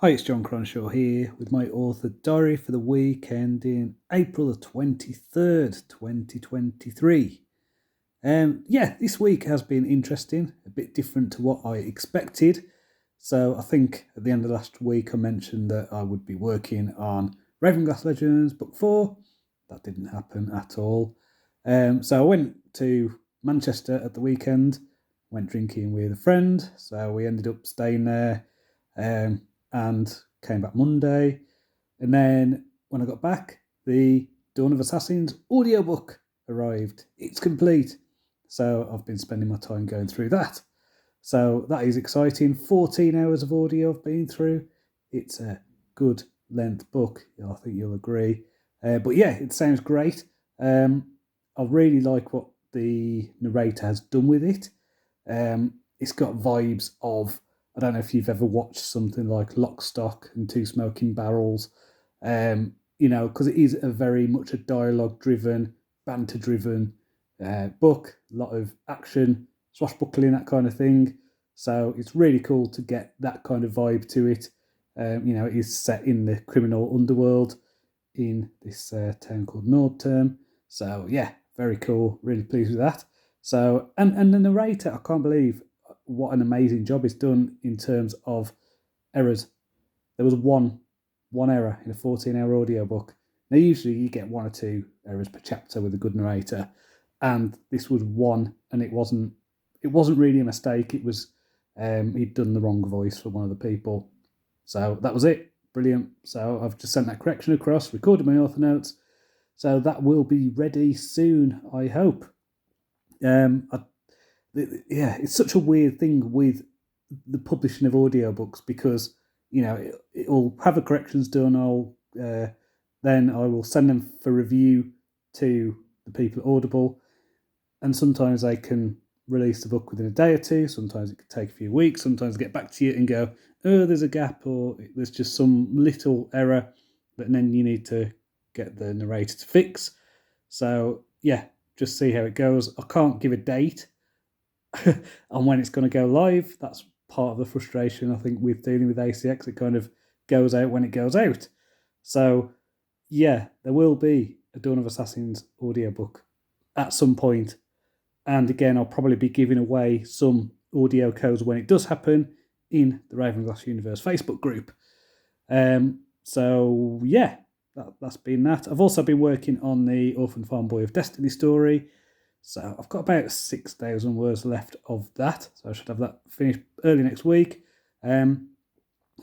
Hi, it's Jon Cronshaw here with my author diary for the week ending April the 23rd, 2023. This week has been interesting, a bit different to what I expected. So I think at the end of last week I mentioned that I would be working on Ravenglass Legends Book 4. That didn't happen at all. So I went to Manchester at the weekend, went drinking with a friend, so we ended up staying there. And came back Monday. And then when I got back, the Dawn of Assassins audiobook arrived. It's complete. So I've been spending my time going through that. So that is exciting. 14 hours of audio I've been through. It's a good length book. I think you'll agree. But yeah, it sounds great. I really like what the narrator has done with it. It's got vibes of, I don't know if you've ever watched something like Lock, Stock and Two Smoking Barrels, because it is a very much a dialogue-driven, banter-driven book, a lot of action, swashbuckling, that kind of thing. So it's really cool to get that kind of vibe to it. It is set in the criminal underworld in this town called Nordturm. So yeah, very cool. Really pleased with that. So and the narrator, I can't believe what an amazing job it's done in terms of errors. There was one error in a 14-hour audiobook. Now usually you get one or two errors per chapter with a good narrator, and this was one, and it wasn't really a mistake. It was he'd done the wrong voice for one of the people. So that was it. Brilliant. So I've just sent that correction across, recorded my author notes. So that will be ready soon, I hope. It's such a weird thing with the publishing of audiobooks because, it'll have the corrections done. Then I will send them for review to the people at Audible. And sometimes they can release the book within a day or two. Sometimes it could take a few weeks. Sometimes get back to you and go, oh, there's a gap or there's just some little error that then you need to get the narrator to fix. So, yeah, just see how it goes. I can't give a date on when it's going to go live. That's part of the frustration, I think, with dealing with ACX. It kind of goes out when it goes out. So, yeah, there will be a Dawn of Assassins audiobook at some point. And again, I'll probably be giving away some audio codes when it does happen in the Ravenglass Universe Facebook group. So, yeah, that's been that. I've also been working on the Orphan Farm Boy of Destiny story. So I've got about 6,000 words left of that. So I should have that finished early next week. I've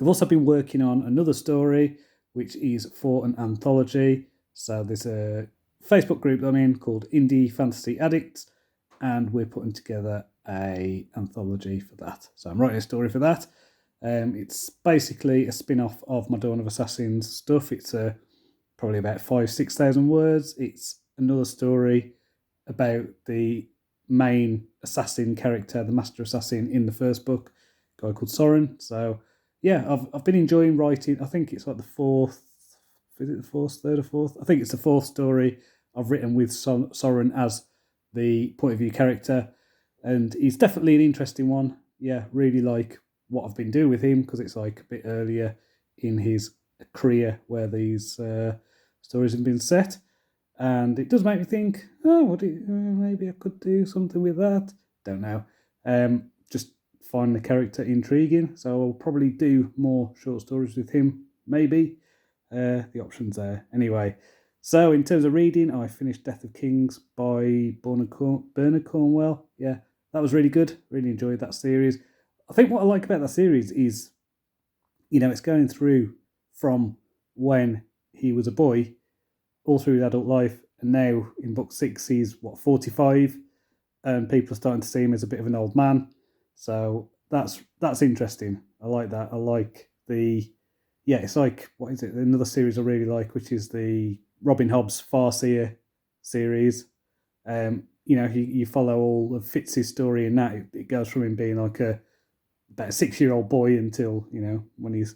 also been working on another story, which is for an anthology. So there's a Facebook group that I'm in called Indie Fantasy Addicts, and we're putting together a anthology for that. So I'm writing a story for that. It's basically a spin-off of my Dawn of Assassins stuff. It's probably about 5,000-6,000 words. It's another story about the main assassin character, the master assassin in the first book, a guy called Soren. So yeah, I've been enjoying writing. I think it's like the fourth, is it the fourth, third or fourth? I think it's the fourth story I've written with Soren as the point of view character, and he's definitely an interesting one. Yeah, really like what I've been doing with him because it's like a bit earlier in his career where these stories have been set. And it does make me think, maybe I could do something with that. Don't know. Just find the character intriguing. So I'll probably do more short stories with him, maybe. The option's there. Anyway, so in terms of reading, I finished Death of Kings by Bernard Cornwell. Yeah, that was really good. Really enjoyed that series. I think what I like about that series is, it's going through from when he was a boy all through his adult life, and now in book 6 he's 45, and people are starting to see him as a bit of an old man. So that's interesting. I like that. I like it's like, what is it? Another series I really like, which is the Robin Hobb's Farseer series. You follow all of Fitz's story in that. It goes from him being like about a 6-year-old boy until when he's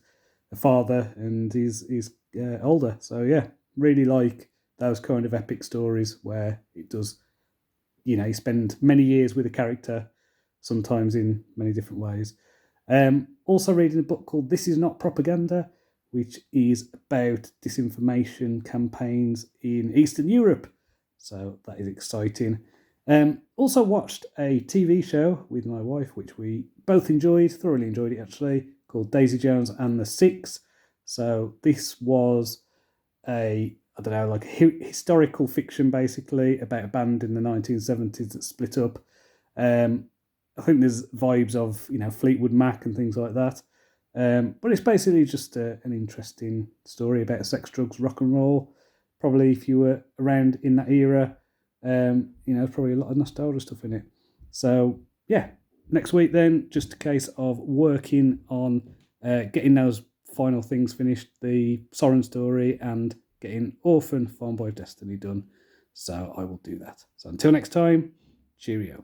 a father and he's older. So yeah, really like those kind of epic stories where it does, you spend many years with a character, sometimes in many different ways. Also reading a book called This Is Not Propaganda, which is about disinformation campaigns in Eastern Europe. So that is exciting. Also watched a TV show with my wife, which we both thoroughly enjoyed it actually, called Daisy Jones and the Six. So this was like historical fiction basically about a band in the 1970s that split up. I think there's vibes of Fleetwood Mac and things like that. But it's basically just an interesting story about sex, drugs, rock and roll. Probably if you were around in that era, probably a lot of nostalgia stuff in it. So yeah, next week then, just a case of working on getting those final things finished, the Soren story and getting Orphan Farm Boy of Destiny done. So I will do that. So until next time, cheerio.